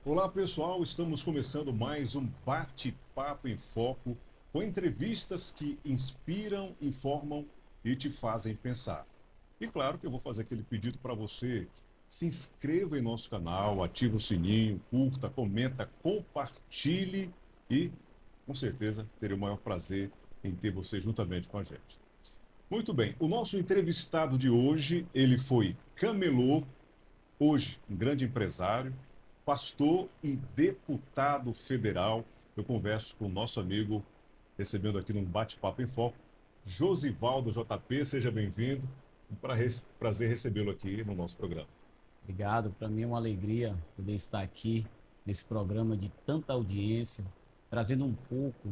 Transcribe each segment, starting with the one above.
Olá pessoal, estamos começando mais um Bate-Papo em Foco com entrevistas que inspiram, informam e te fazem pensar. E claro que eu vou fazer aquele pedido para você: se inscreva em nosso canal, ative o sininho, curta, comenta, compartilhe e com certeza terei o maior prazer em ter você juntamente com a gente. Muito bem, o nosso entrevistado de hoje, ele foi camelô, hoje um grande empresário, pastor e deputado federal. Eu converso com o nosso amigo, recebendo aqui num bate-papo em foco, Josivaldo JP, seja bem-vindo. Um prazer recebê-lo aqui no nosso programa. Obrigado, para mim é uma alegria poder estar aqui nesse programa de tanta audiência, trazendo um pouco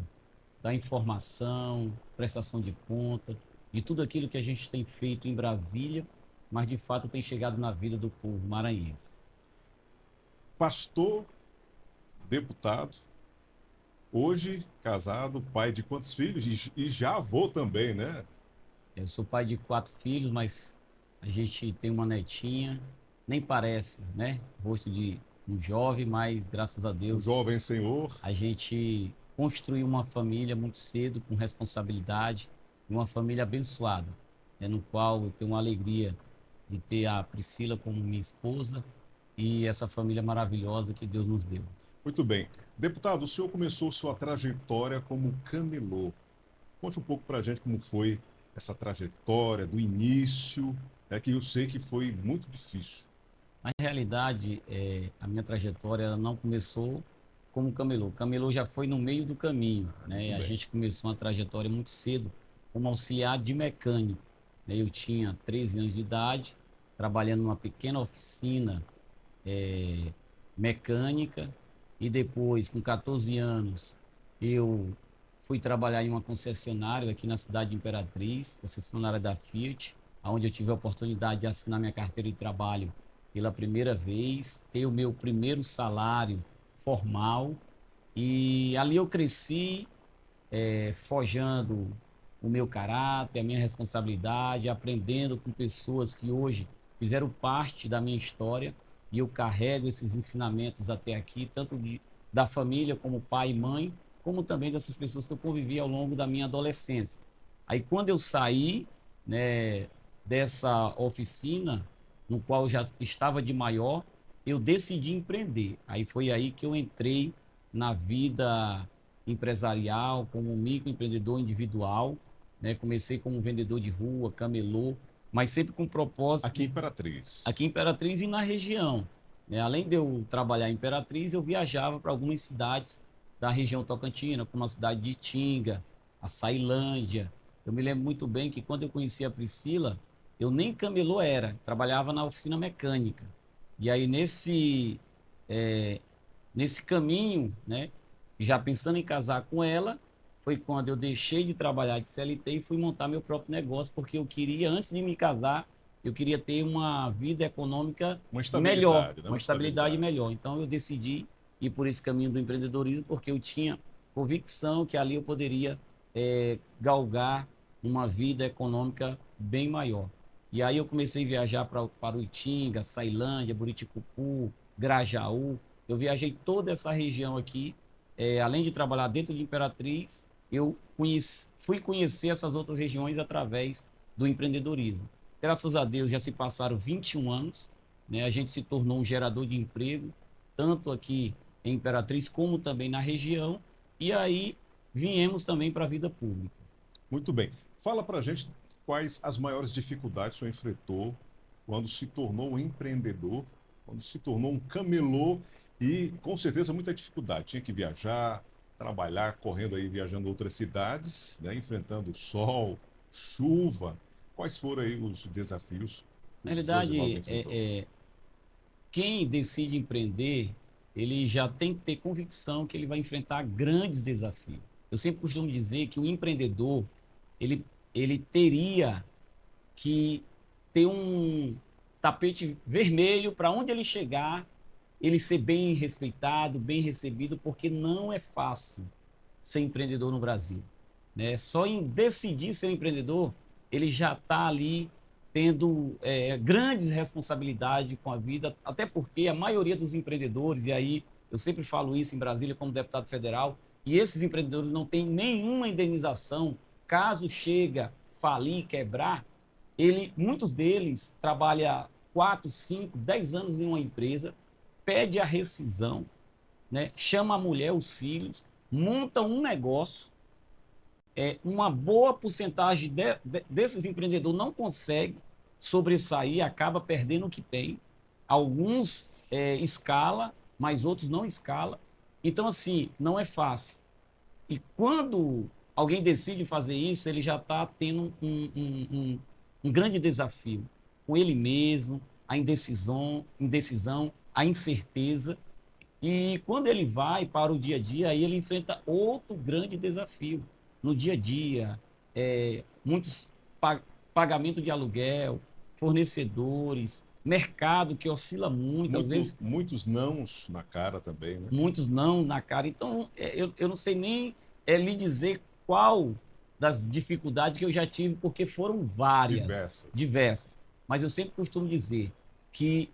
da informação, prestação de conta, de tudo aquilo que a gente tem feito em Brasília, mas de fato tem chegado na vida do povo maranhense. Pastor, deputado, hoje casado, pai de quantos filhos? E já avô também, né? Eu sou pai de 4 filhos, mas a gente tem uma netinha, nem parece, né? Rosto de um jovem, mas graças a Um Deus jovem senhor. a gente construiu uma família muito cedo, com responsabilidade, uma família abençoada, no qual eu tenho uma alegria de ter a Priscila como minha esposa e essa família maravilhosa que Deus nos deu. Muito bem. Deputado, o senhor começou sua trajetória como camelô. Conte um pouco para a gente como foi essa trajetória do início, né, que eu sei que foi muito difícil. Na realidade, a minha trajetória ela não começou como camelô. Camelô já foi no meio do caminho, Muito né? A bem. gente começou uma trajetória muito cedo como auxiliar de mecânico, né? Eu tinha 13 anos de idade, trabalhando numa pequena oficina é, mecânica, e depois, com 14 anos, eu fui trabalhar em uma concessionária aqui na cidade de Imperatriz, concessionária da Fiat, onde eu tive a oportunidade de assinar minha carteira de trabalho pela primeira vez, ter o meu primeiro salário formal, e ali eu cresci, forjando o meu caráter, a minha responsabilidade, aprendendo com pessoas que hoje fizeram parte da minha história, e eu carrego esses ensinamentos até aqui, tanto da família como pai e mãe, como também dessas pessoas que eu convivi ao longo da minha adolescência. Aí quando eu saí, né, dessa oficina, no qual eu já estava de maior, eu decidi empreender. Aí foi aí que eu entrei na vida empresarial, como um microempreendedor individual, né? Comecei como vendedor de rua, camelô, mas sempre com propósito Aqui em Imperatriz. aqui em Imperatriz e na região, né? Além de eu trabalhar em Imperatriz, eu viajava para algumas cidades da região Tocantina, como a cidade de Itinga, a Sailândia. Eu me lembro muito bem que quando eu conheci a Priscila, eu nem camelô era, trabalhava na oficina mecânica. E aí eh, nesse caminho, né, já pensando em casar com ela, foi quando eu deixei de trabalhar de CLT e fui montar meu próprio negócio, porque eu queria, antes de me casar, eu queria ter uma vida econômica Uma melhor, estabilidade, né? uma Uma estabilidade estabilidade. melhor. Então eu decidi ir por esse caminho do empreendedorismo, porque eu tinha convicção que ali eu poderia galgar uma vida econômica bem maior. E aí eu comecei a viajar para Uitinga, Sailândia, Buriticupu, Grajaú. Eu viajei toda essa região aqui, além de trabalhar dentro de Imperatriz, fui conhecer essas outras regiões através do empreendedorismo. Graças a Deus já se passaram 21 anos, né? A gente se tornou um gerador de emprego, tanto aqui em Imperatriz como também na região, e aí viemos também para a vida pública. Muito bem. Fala para a gente quais as maiores dificuldades o senhor enfrentou quando se tornou um empreendedor, quando se tornou um camelô e com certeza muita dificuldade. Tinha que viajar, trabalhar, correndo aí, viajando outras cidades, né, enfrentando sol, chuva. Quais foram aí os desafios que Na o Josivaldo realidade, enfrentou? quem decide empreender, ele já tem que ter convicção que ele vai enfrentar grandes desafios. Eu sempre costumo dizer que o empreendedor, ele, ele teria que ter um tapete vermelho para onde ele chegar, ele ser bem respeitado, bem recebido, porque não é fácil ser empreendedor no Brasil, né? Só em decidir ser um empreendedor, ele já está ali tendo grandes responsabilidades com a vida, até porque a maioria dos empreendedores, e aí Eu sempre falo isso em Brasília como deputado federal, e esses empreendedores não têm nenhuma indenização caso chega falir, quebrar. Muitos deles trabalham 4, 5, 10 anos em uma empresa, pede a rescisão, né? Chama a mulher, os filhos, monta um negócio. Uma boa porcentagem desses empreendedores não consegue sobressair, acaba perdendo o que tem. Alguns escala, mas outros não escala. Então, assim, não é fácil. E quando alguém decide fazer isso, ele já está tendo um grande desafio com ele mesmo, a indecisão, a incerteza. E quando ele vai para o dia a dia, aí ele enfrenta outro grande desafio. No dia a dia, muitos pagamento de aluguel, fornecedores, mercado que oscila muito, às vezes Muitos nãos na cara também, né? muitos não na cara. Então, eu não sei nem lhe dizer qual das dificuldades que eu já tive, porque foram várias, Diversas. diversas. Mas eu sempre costumo dizer que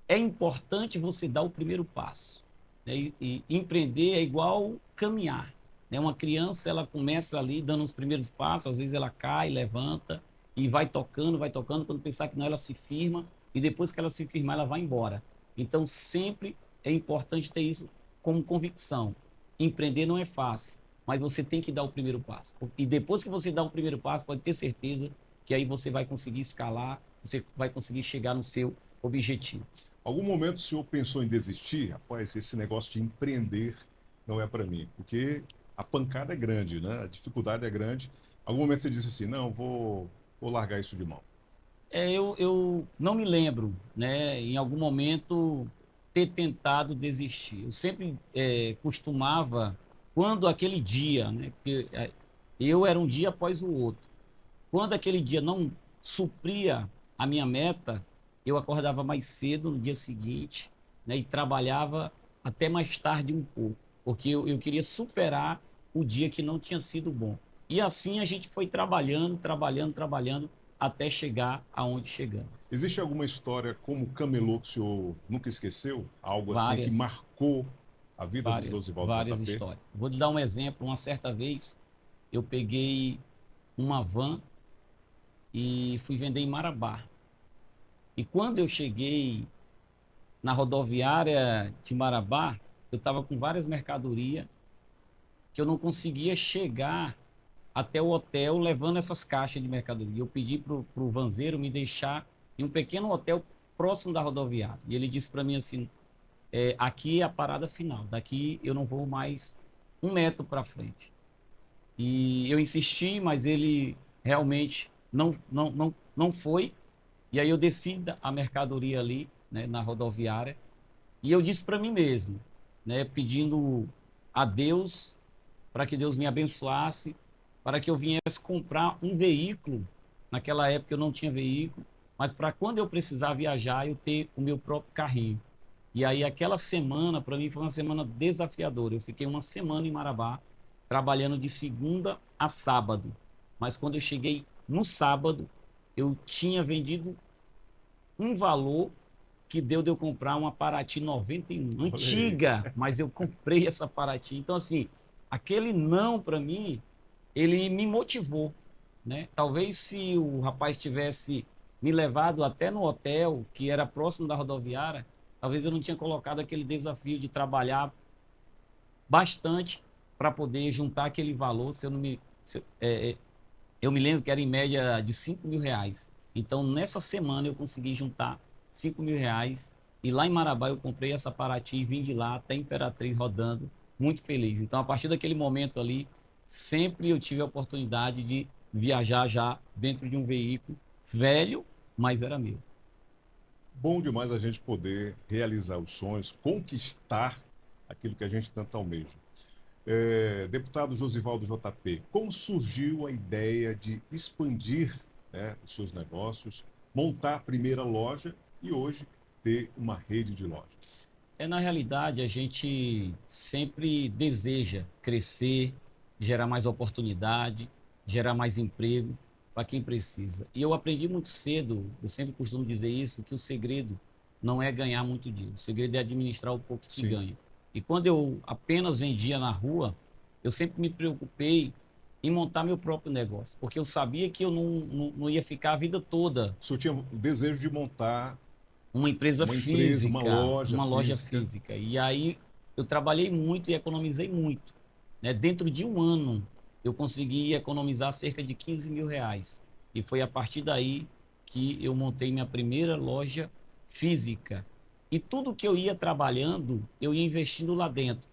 é importante você dar o primeiro passo, né? E empreender é igual caminhar, né? Uma criança, ela começa ali dando os primeiros passos, às vezes ela cai, levanta e vai tocando, quando pensar que não, ela se firma, e depois que ela se firmar, ela vai embora. Então, sempre é importante ter isso como convicção. Empreender não é fácil, mas você tem que dar o primeiro passo. E depois que você dá o primeiro passo, pode ter certeza que aí você vai conseguir escalar, você vai conseguir chegar no seu objetivo. Algum momento o senhor pensou em desistir? Rapaz, esse negócio de empreender não é para mim, porque a pancada é grande, né? A dificuldade é grande. Algum momento você disse assim, não, vou largar isso de mão. Eu não me lembro, né, em algum momento ter tentado desistir. Eu sempre costumava, quando aquele dia, né, porque eu era um dia após o outro. Quando aquele dia não supria a minha meta, eu acordava mais cedo no dia seguinte, né, e trabalhava até mais tarde um pouco, porque eu queria superar o dia que não tinha sido bom. E assim a gente foi trabalhando, trabalhando, trabalhando, até chegar aonde chegamos. Existe alguma história como camelô que o senhor nunca esqueceu? Algo assim que Várias, marcou a vida do várias, Josivaldo várias JP? histórias. Vou te dar um exemplo. Uma certa vez, eu peguei uma van e fui vender em Marabá. E quando eu cheguei na rodoviária de Marabá, eu estava com várias mercadorias que eu não conseguia chegar até o hotel levando essas caixas de mercadoria. Eu pedi para o vanzeiro me deixar em um pequeno hotel próximo da rodoviária. E ele disse para mim assim, aqui é a parada final, daqui eu não vou mais um metro para frente. E eu insisti, mas ele realmente não foi. E aí eu desci a mercadoria ali, né, na rodoviária. E eu disse para mim mesmo, né, pedindo a Deus para que Deus me abençoasse, para que eu viesse comprar um veículo. Naquela época eu não tinha veículo, mas para quando eu precisar viajar, eu ter o meu próprio carrinho. E aí aquela semana, para mim, foi uma semana desafiadora. Eu fiquei uma semana em Marabá, trabalhando de segunda a sábado. Mas quando eu cheguei no sábado, eu tinha vendido um valor que deu de eu comprar uma Paraty 91, Olha aí. antiga, mas eu comprei essa Paraty. Então, assim, aquele não para mim, ele me motivou, né? Talvez se o rapaz tivesse me levado até no hotel, que era próximo da rodoviária, talvez eu não tinha colocado aquele desafio de trabalhar bastante para poder juntar aquele valor. Se eu não me, se, eu me lembro que era em média de R$ 5.000. Então, nessa semana, eu consegui juntar R$ 5.000. E lá em Marabá, eu comprei essa Paraty e vim de lá até Imperatriz rodando, muito feliz. Então, a partir daquele momento ali, sempre eu tive a oportunidade de viajar já dentro de um veículo velho, mas era meu. Bom demais a gente poder realizar os sonhos, conquistar aquilo que a gente tanto almeja. Deputado Josivaldo JP, como surgiu a ideia de expandir, né, os seus negócios, montar a primeira loja e hoje ter uma rede de lojas? Na realidade, a gente sempre deseja crescer, gerar mais oportunidade, gerar mais emprego para quem precisa. E eu aprendi muito cedo, eu sempre costumo dizer isso, que o segredo não é ganhar muito dinheiro, o segredo é administrar o pouco que Sim. ganha. E quando eu apenas vendia na rua, eu sempre me preocupei em montar meu próprio negócio, porque eu sabia que eu não ia ficar a vida toda O senhor tinha o desejo de montar uma empresa, uma uma loja loja física. física. E aí eu trabalhei muito e economizei muito, né? Dentro de um ano, eu consegui economizar cerca de R$ 15.000. E foi a partir daí que eu montei minha primeira loja física. E tudo que eu ia trabalhando, eu ia investindo lá dentro.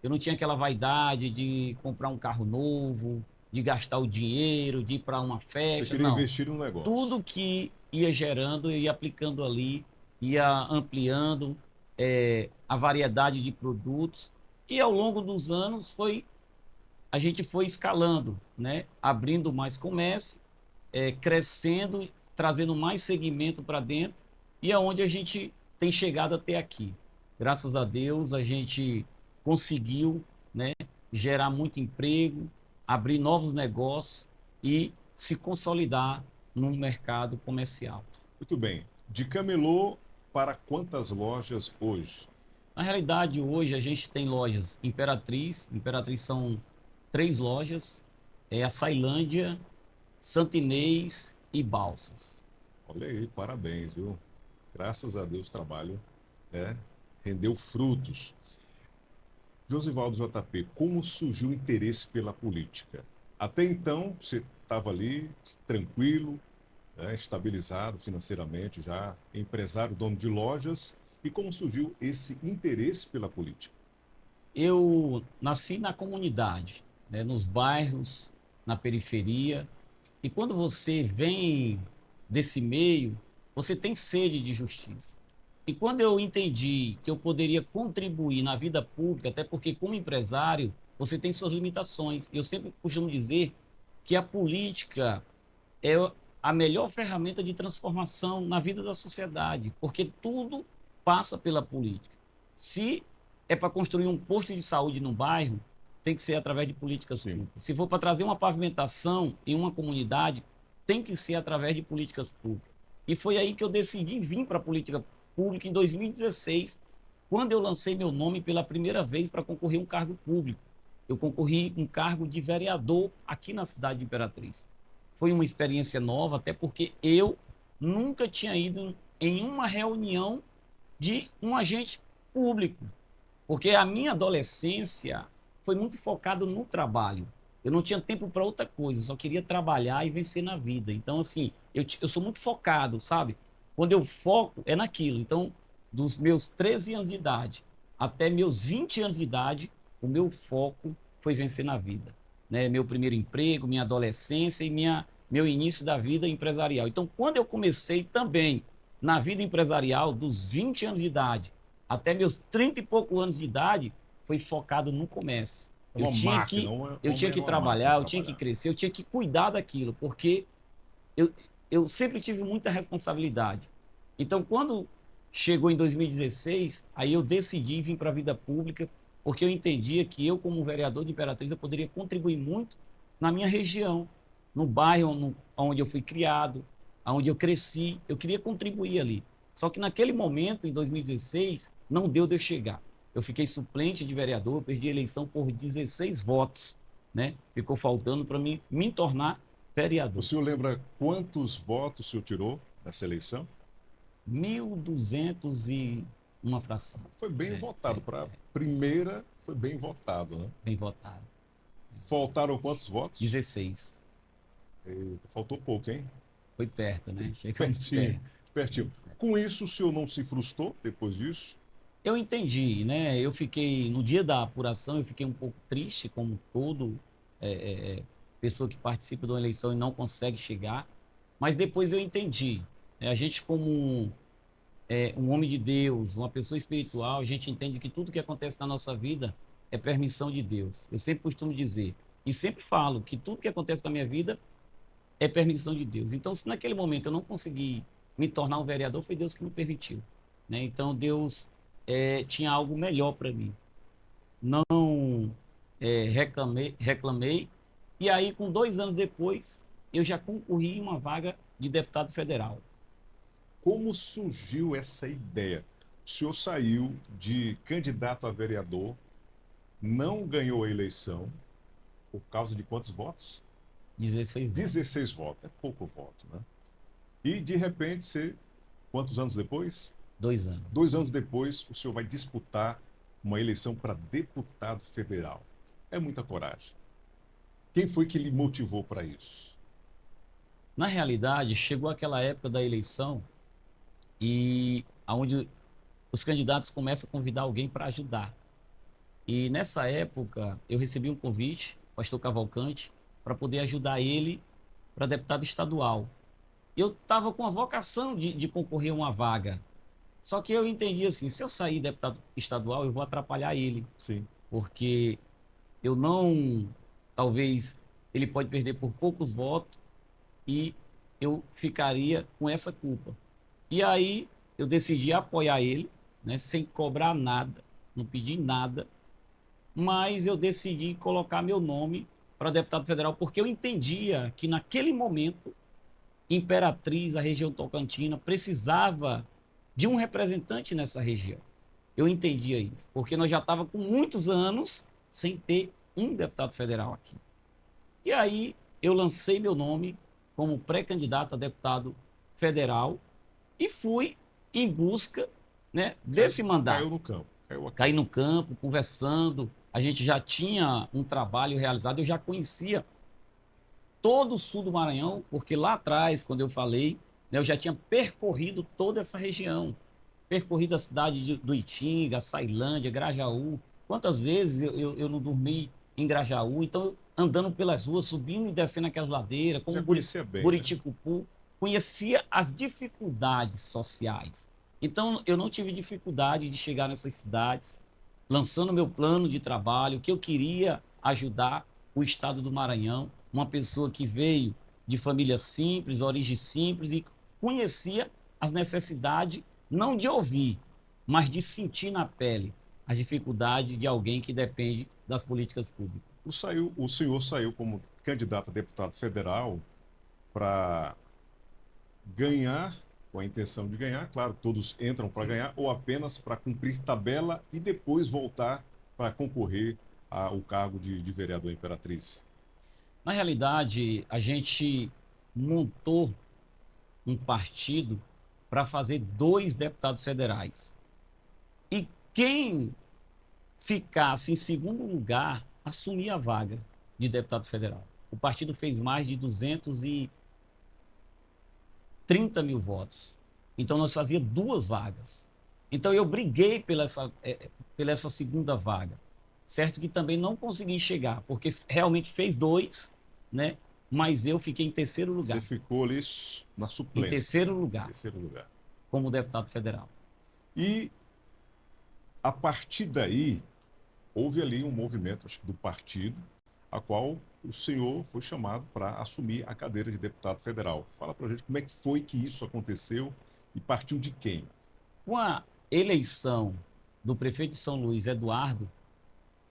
Eu não tinha aquela vaidade de comprar um carro novo, de gastar o dinheiro, de ir para uma Você festa. queria Não. investir no Tudo negócio. que ia gerando, eu ia aplicando ali, ia ampliando a variedade de produtos. E ao longo dos anos a gente foi escalando, né? Abrindo mais comércio, crescendo, trazendo mais segmento para dentro, e é onde a gente tem chegado até aqui. Graças a Deus, a gente conseguiu, né, gerar muito emprego, abrir novos negócios e se consolidar no mercado comercial. Muito bem. De camelô para quantas lojas hoje? Na realidade, hoje a gente tem lojas Imperatriz são 3 lojas, é a Sailândia, Santa Inês e Balsas. Olha aí, parabéns, viu? Graças a Deus o trabalho, né, rendeu frutos. Josivaldo JP, como surgiu o interesse pela política? Até então, você estava ali tranquilo, né, estabilizado financeiramente, já empresário, dono de lojas. E como surgiu esse interesse pela política? Eu nasci na comunidade, né, nos bairros, na periferia, e quando você vem desse meio, você tem sede de justiça. E quando eu entendi que eu poderia contribuir na vida pública, até porque como empresário, você tem suas limitações. Eu sempre costumo dizer que a política é a melhor ferramenta de transformação na vida da sociedade, porque tudo passa pela política. Se é para construir um posto de saúde no bairro, tem que ser através de políticas Sim. públicas. Se for para trazer uma pavimentação em uma comunidade, tem que ser através de políticas públicas. E foi aí que eu decidi vir para a política pública em 2016, quando eu lancei meu nome pela primeira vez para concorrer a um cargo público. Eu concorri um cargo de vereador aqui na cidade de Imperatriz. Foi uma experiência nova, até porque eu nunca tinha ido em uma reunião de um agente público, porque a minha adolescência foi muito focada no trabalho. Eu não tinha tempo para outra coisa, só queria trabalhar e vencer na vida. Então, assim, eu sou muito focado, sabe? Quando eu foco, é naquilo. Então, dos meus 13 anos de idade até meus 20 anos de idade, o meu foco foi vencer na vida. Né? Meu primeiro emprego, minha adolescência e meu início da vida empresarial. Então, quando eu comecei também na vida empresarial, dos 20 anos de idade até meus 30 e poucos anos de idade, foi focado no comércio. É uma máquina, Eu homem tinha é que uma máquina trabalhar, eu tinha que trabalhar. crescer, eu tinha que cuidar daquilo, porque eu, eu sempre tive muita responsabilidade. Então, quando chegou em 2016, aí eu decidi vir para a vida pública, porque eu entendia que eu, como vereador de Imperatriz, eu poderia contribuir muito na minha região, no bairro onde eu fui criado, onde eu cresci, eu queria contribuir ali. Só que naquele momento, em 2016, não deu de eu chegar. Eu fiquei suplente de vereador, perdi a eleição por 16 votos, né? Ficou faltando para mim me tornar O vereador. senhor lembra quantos votos o senhor tirou nessa eleição? 1.200 e uma fração. Foi bem É, votado. Para a primeira, foi bem votado, né? bem votado. Faltaram quantos votos? 16. Eita, faltou pouco, hein? Foi perto, né? Chegamos Pertinho, perto. pertinho. Com isso, o senhor não se frustrou depois disso? Eu entendi, né? Eu fiquei, no dia da apuração, eu fiquei um pouco triste, como todo pessoa que participa de uma eleição e não consegue chegar. Mas depois eu entendi. Né? A gente, como um homem de Deus, uma pessoa espiritual, a gente entende que tudo que acontece na nossa vida é permissão de Deus. Eu sempre costumo dizer, e sempre falo, que tudo que acontece na minha vida é permissão de Deus. Então, se naquele momento eu não consegui me tornar um vereador, foi Deus que me permitiu. Né? Então, Deus tinha algo melhor para mim. Não reclamei. E aí, com 2 anos depois, eu já concorri em uma vaga de deputado federal. Como surgiu essa ideia? O senhor saiu de candidato a vereador, não ganhou a eleição, por causa de quantos votos? 16 votos. 16 votos, é pouco voto, né? E, de repente, você, quantos anos depois? 2 anos. 2 anos depois, o senhor vai disputar uma eleição para deputado federal. É muita coragem. Quem foi que lhe motivou para isso? Na realidade, chegou aquela época da eleição e aonde os candidatos começam a convidar alguém para ajudar. E nessa época, eu recebi um convite, pastor Cavalcante, para poder ajudar ele para deputado estadual. Eu estava com a vocação de concorrer a uma vaga. Só que eu entendi assim, se eu sair deputado estadual, eu vou atrapalhar ele, Sim. porque eu não, talvez ele pode perder por poucos votos e eu ficaria com essa culpa. E aí eu decidi apoiar ele, né, sem cobrar nada, não pedi nada, mas eu decidi colocar meu nome para deputado federal, porque eu entendia que naquele momento Imperatriz, a região Tocantina, precisava de um representante nessa região. Eu entendia isso, porque nós já estávamos com muitos anos sem ter um deputado federal aqui. E aí eu lancei meu nome como pré-candidato a deputado federal e fui em busca, né, desse mandato. Caiu no campo. Caiu aqui. Caí no campo, conversando. A gente já tinha um trabalho realizado, eu já conhecia todo o sul do Maranhão, porque lá atrás, quando eu falei, né, eu já tinha percorrido toda essa região. Percorrido a cidade do Itinga, Sailândia, Grajaú. Quantas vezes eu não dormi em Grajaú? Então, andando pelas ruas, subindo e descendo aquelas ladeiras, como Já conhecia bem, né? Buriticupu, conhecia as dificuldades sociais. Então, eu não tive dificuldade de chegar nessas cidades, lançando meu plano de trabalho, que eu queria ajudar o estado do Maranhão, uma pessoa que veio de família simples, origem simples e conhecia as necessidades, não de ouvir, mas de sentir na pele a dificuldade de alguém que depende das políticas públicas. O senhor saiu como candidato a deputado federal para ganhar, com a intenção de ganhar, claro, todos entram para ganhar, ou apenas para cumprir tabela e depois voltar para concorrer ao cargo de vereador Imperatriz? Na realidade, a gente montou um partido para fazer 2 deputados federais. E quem ficasse em segundo lugar assumia a vaga de deputado federal. O partido fez mais de 230 mil votos. Então nós fazíamos 2 vagas. Então eu briguei pela essa segunda vaga. Certo que também não consegui chegar, porque realmente fez 2, né? Mas eu fiquei em terceiro lugar. Você ficou ali na Em suplência. terceiro lugar, Terceiro lugar. como deputado federal. E, a partir daí, houve ali um movimento, acho que do partido, a qual o senhor foi chamado para assumir a cadeira de deputado federal. Fala para a gente como é que foi que isso aconteceu e partiu de quem? Com a eleição do prefeito de São Luís, Eduardo,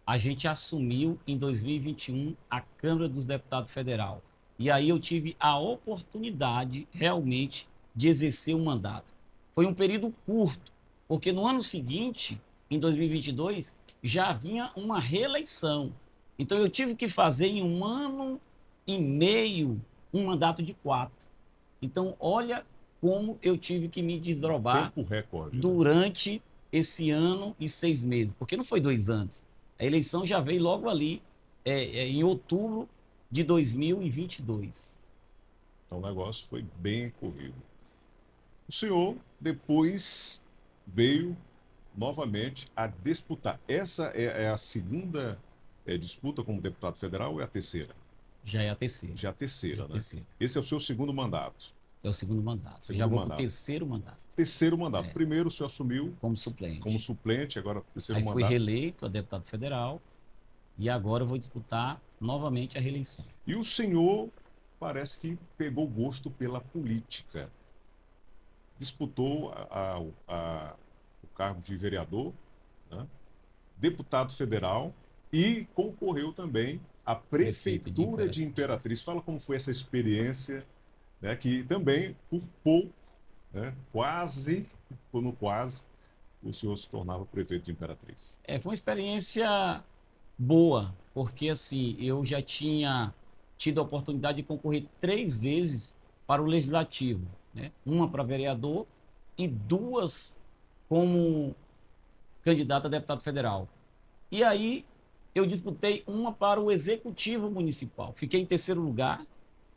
a gente assumiu em 2021 a Câmara dos Deputados Federal. E aí eu tive a oportunidade realmente de exercer o mandato. Foi um período curto, porque no ano seguinte, em 2022, já havia uma reeleição. Então eu tive que fazer em 1 ano e meio um mandato de 4. Então olha como eu tive que me desdobrar Tempo recorde. Né? durante esse ano e 6 meses, porque não foi 2 anos. A eleição já veio logo ali, em outubro de 2022. Então o negócio foi bem corrido. O senhor depois veio novamente a disputar. Essa é a segunda disputa como deputado federal ou é a terceira? Já é a terceira. Já a terceira, Já é a né? terceira. Esse é o seu segundo mandato. É o segundo mandato. Segundo Já vou mandato. para o terceiro mandato. Terceiro mandato. É. Primeiro o senhor assumiu Como suplente. como suplente, agora terceiro Aí fui mandato. reeleito a deputado federal e agora eu vou disputar novamente a reeleição. E o senhor parece que pegou gosto pela política. Disputou o cargo de vereador, né? Deputado federal e concorreu também à prefeitura de Imperatriz. Fala como foi essa experiência, né? Que também, por pouco, né? Quase, o senhor se tornava prefeito de Imperatriz? Foi uma experiência boa, porque assim, eu já tinha tido a oportunidade de concorrer 3 vezes para o Legislativo, né? Uma para vereador e 2 como candidato a deputado federal. E aí eu disputei uma para o Executivo Municipal. Fiquei em 3º lugar,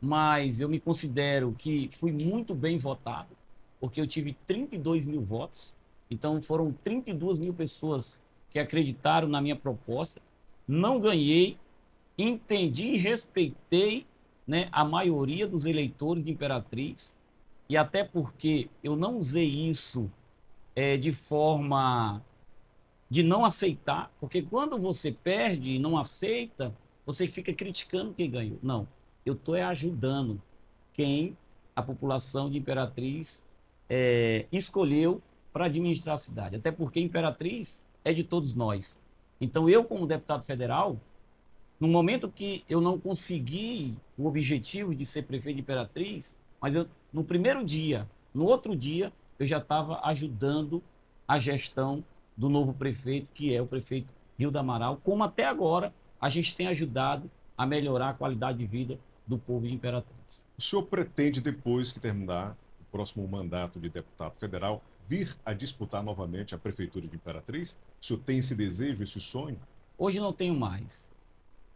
mas eu me considero que fui muito bem votado, porque eu tive 32 mil votos. Então foram 32 mil pessoas que acreditaram na minha proposta. Não ganhei, entendi e respeitei, né, a maioria dos eleitores de Imperatriz, e até porque eu não usei isso de forma de não aceitar, porque quando você perde e não aceita, você fica criticando quem ganhou. Não, eu estou ajudando quem a população de Imperatriz escolheu para administrar a cidade, até porque Imperatriz é de todos nós. Então eu, como deputado federal, no momento que eu não consegui o objetivo de ser prefeito de Imperatriz, mas no primeiro dia, no outro dia, eu já estava ajudando a gestão do novo prefeito, que é o prefeito Rio do Amaral, como até agora a gente tem ajudado a melhorar a qualidade de vida do povo de Imperatriz. O senhor pretende, depois que terminar o próximo mandato de deputado federal, vir a disputar novamente a prefeitura de Imperatriz? O senhor tem esse desejo, esse sonho? Hoje não tenho mais.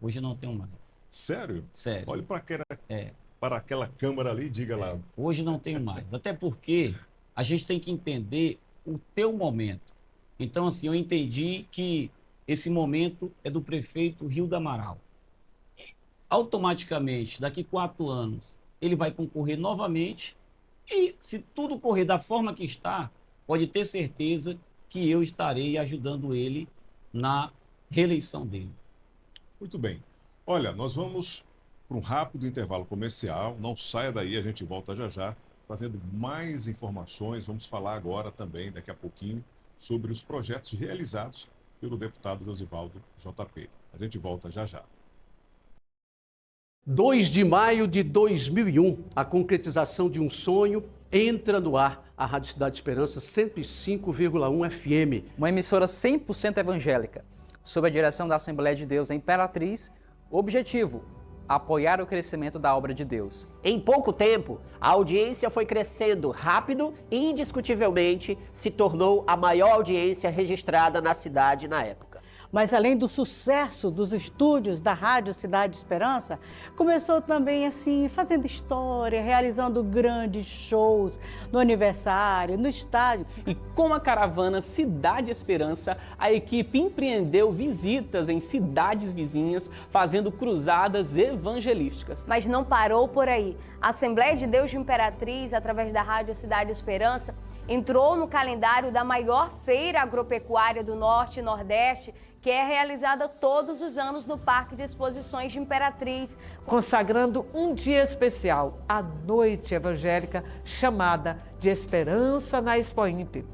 Hoje não tenho mais. Sério? Sério. Olhe para aquela câmara ali e diga lá. Hoje não tenho mais. Até porque a gente tem que entender o teu momento. Então, assim, eu entendi que esse momento é do prefeito Rio do Amaral. Automaticamente, daqui 4 anos, ele vai concorrer novamente e, se tudo correr da forma que está, pode ter certeza que eu estarei ajudando ele na reeleição dele. Muito bem. Olha, nós vamos para um rápido intervalo comercial. Não saia daí, a gente volta já já, trazendo mais informações. Vamos falar agora também, daqui a pouquinho, sobre os projetos realizados pelo deputado Josivaldo JP. A gente volta já já. 2 de maio de 2001, a concretização de um sonho entra no ar. A Rádio Cidade Esperança 105,1 FM. Uma emissora 100% evangélica, sob a direção da Assembleia de Deus em Imperatriz. Objetivo: apoiar o crescimento da obra de Deus. Em pouco tempo, a audiência foi crescendo rápido e, indiscutivelmente, se tornou a maior audiência registrada na cidade na época. Mas além do sucesso dos estúdios da Rádio Cidade Esperança, começou também assim, fazendo história, realizando grandes shows no aniversário, no estádio. E com a caravana Cidade Esperança, a equipe empreendeu visitas em cidades vizinhas, fazendo cruzadas evangelísticas. Mas não parou por aí. A Assembleia de Deus de Imperatriz, através da Rádio Cidade Esperança, entrou no calendário da maior feira agropecuária do Norte e Nordeste, que é realizada todos os anos no Parque de Exposições de Imperatriz. Consagrando um dia especial, a Noite Evangélica, chamada de Esperança na Expoimp.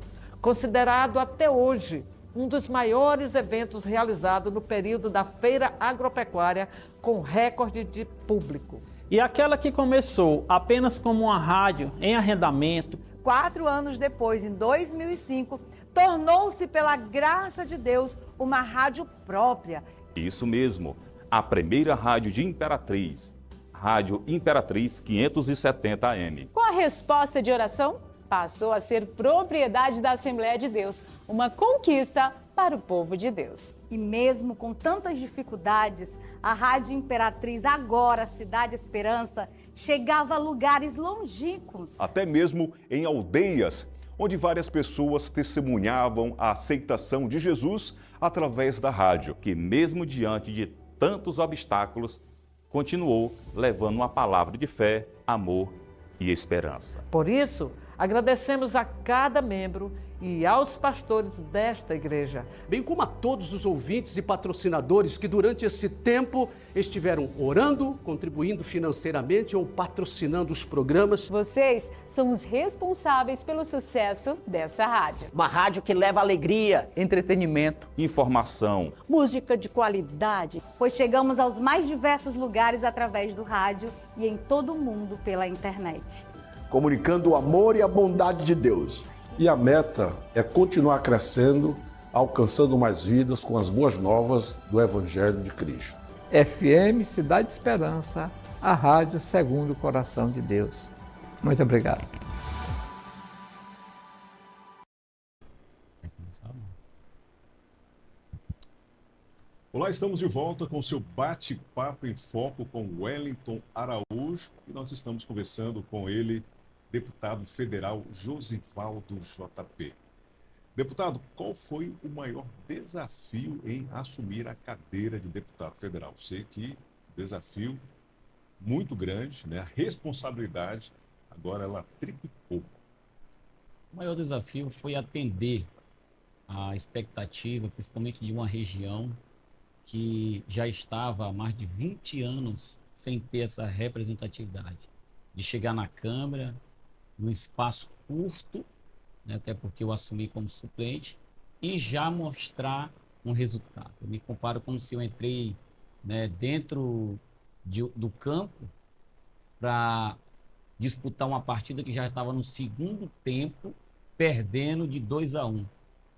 Considerado até hoje um dos maiores eventos realizados no período da feira agropecuária, com recorde de público. E aquela que começou apenas como uma rádio em arrendamento, 4 anos depois, em 2005, tornou-se, pela graça de Deus, uma rádio própria. Isso mesmo, a primeira rádio de Imperatriz, Rádio Imperatriz 570 AM. Com a resposta de oração, passou a ser propriedade da Assembleia de Deus, uma conquista para o povo de Deus. E mesmo com tantas dificuldades, a Rádio Imperatriz, agora Cidade Esperança, chegava a lugares longínquos. Até mesmo em aldeias, onde várias pessoas testemunhavam a aceitação de Jesus através da rádio. Que mesmo diante de tantos obstáculos, continuou levando uma palavra de fé, amor e esperança. Por isso, agradecemos a cada membro e aos pastores desta igreja, bem como a todos os ouvintes e patrocinadores que durante esse tempo estiveram orando, contribuindo financeiramente ou patrocinando os programas. Vocês são os responsáveis pelo sucesso dessa rádio. Uma rádio que leva alegria, entretenimento, informação, música de qualidade, pois chegamos aos mais diversos lugares através do rádio e em todo o mundo pela internet. Comunicando o amor e a bondade de Deus. E a meta é continuar crescendo, alcançando mais vidas com as boas novas do Evangelho de Cristo. FM Cidade Esperança, a rádio segundo o coração de Deus. Muito obrigado. Olá, estamos de volta com o seu bate-papo em foco com Wellington Araújo e nós estamos conversando com ele, deputado federal Josivaldo JP. Deputado, qual foi o maior desafio em assumir a cadeira de deputado federal? Sei que desafio muito grande, né? A responsabilidade agora ela triplicou. O maior desafio foi atender a expectativa, principalmente de uma região que já estava há mais de 20 anos sem ter essa representatividade, de chegar na Câmara, num espaço curto, né, até porque eu assumi como suplente, e já mostrar um resultado. Eu me comparo como se eu entrei, né, dentro do campo para disputar uma partida que já estava no segundo tempo, perdendo de 2-1.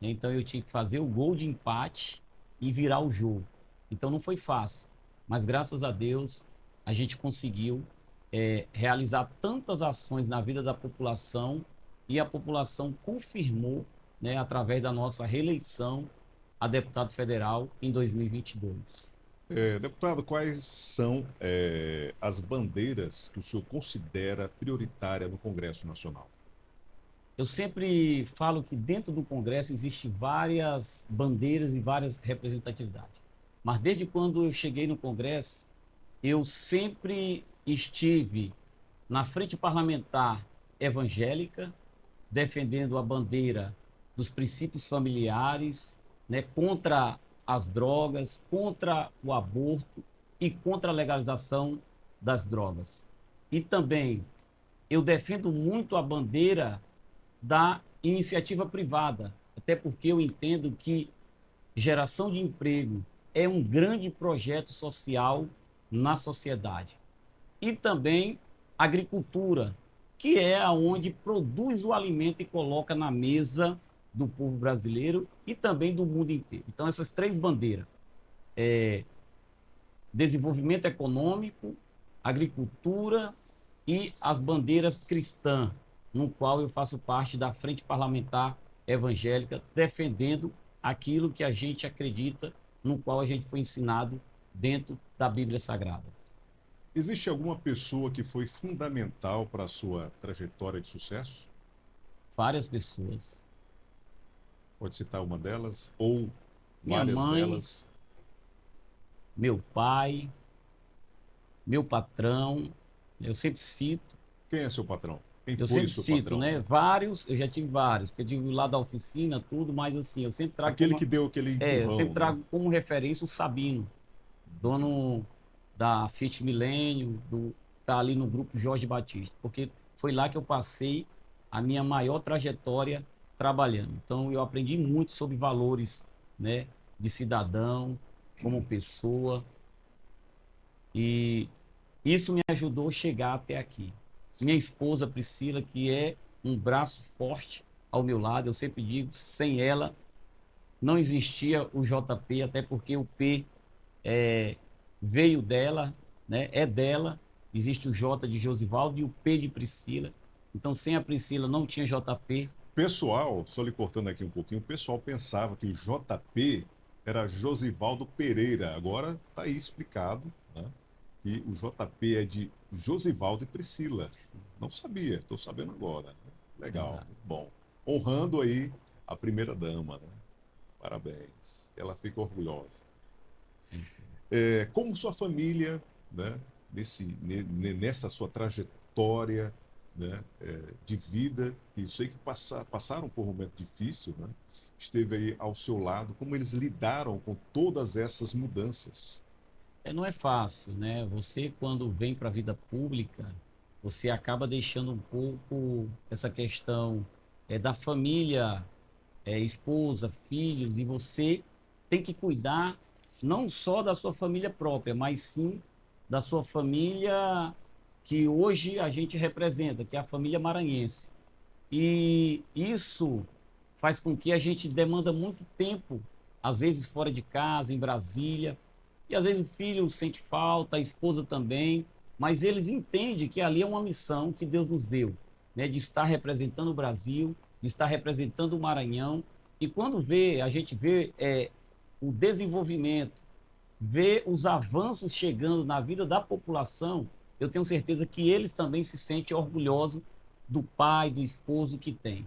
Então eu tinha que fazer o gol de empate e virar o jogo. Então não foi fácil, mas graças a Deus a gente conseguiu realizar tantas ações na vida da população e a população confirmou, né, através da nossa reeleição a deputado federal em 2022. Deputado, quais são as bandeiras que o senhor considera prioritária no Congresso Nacional? Eu sempre falo que dentro do Congresso existem várias bandeiras e várias representatividades. Mas desde quando eu cheguei no Congresso, eu sempre estive na frente parlamentar evangélica, defendendo a bandeira dos princípios familiares, né, contra as drogas, contra o aborto e contra a legalização das drogas. E também eu defendo muito a bandeira da iniciativa privada, até porque eu entendo que geração de emprego é um grande projeto social na sociedade. E também agricultura, que é onde produz o alimento e coloca na mesa do povo brasileiro e também do mundo inteiro. Então essas três bandeiras, desenvolvimento econômico, agricultura e as bandeiras cristãs, no qual eu faço parte da Frente Parlamentar Evangélica, defendendo aquilo que a gente acredita, no qual a gente foi ensinado dentro da Bíblia Sagrada. Existe alguma pessoa que foi fundamental para a sua trajetória de sucesso? Várias pessoas. Pode citar uma delas? Ou Minha várias mãe, delas? Meu pai, meu patrão, eu sempre cito. Quem é seu patrão? Quem Eu foi sempre seu cito, patrão? né? Vários, eu já tive vários, porque eu tive lá da oficina, tudo, mas assim, eu sempre trago... Aquele que deu aquele empurrão, eu sempre né? trago como referência o Sabino, dono da Fiat Milênio, tá ali no grupo Jorge Batista, porque foi lá que eu passei a minha maior trajetória trabalhando. Então eu aprendi muito sobre valores, né, de cidadão, como pessoa, e isso me ajudou a chegar até aqui. Minha esposa Priscila, que é um braço forte ao meu lado, eu sempre digo, sem ela não existia o JP, até porque o P veio dela, né? É dela, existe o J de Josivaldo e o P de Priscila, então sem a Priscila não tinha JP. Pessoal, só lhe cortando aqui um pouquinho, o pessoal pensava que o JP era Josivaldo Pereira, agora está aí explicado, né, que o JP é de Josivaldo e Priscila. Não sabia, estou sabendo agora. Legal, bom. Honrando aí a primeira-dama, né? Parabéns. Ela fica orgulhosa. Como sua família, né, nessa sua trajetória, né, de vida, que eu sei que passaram por um momento difícil, né, esteve aí ao seu lado, como eles lidaram com todas essas mudanças? Não é fácil, né? Você, quando vem para a vida pública, você acaba deixando um pouco essa questão da família, esposa, filhos, e você tem que cuidar não só da sua família própria, mas sim da sua família que hoje a gente representa, que é a família maranhense. E isso faz com que a gente demanda muito tempo, às vezes fora de casa, em Brasília, e às vezes o filho sente falta, a esposa também, mas eles entendem que ali é uma missão que Deus nos deu, né, de estar representando o Brasil, de estar representando o Maranhão, e quando a gente vê o desenvolvimento, vê os avanços chegando na vida da população, eu tenho certeza que eles também se sentem orgulhosos do pai, do esposo que tem.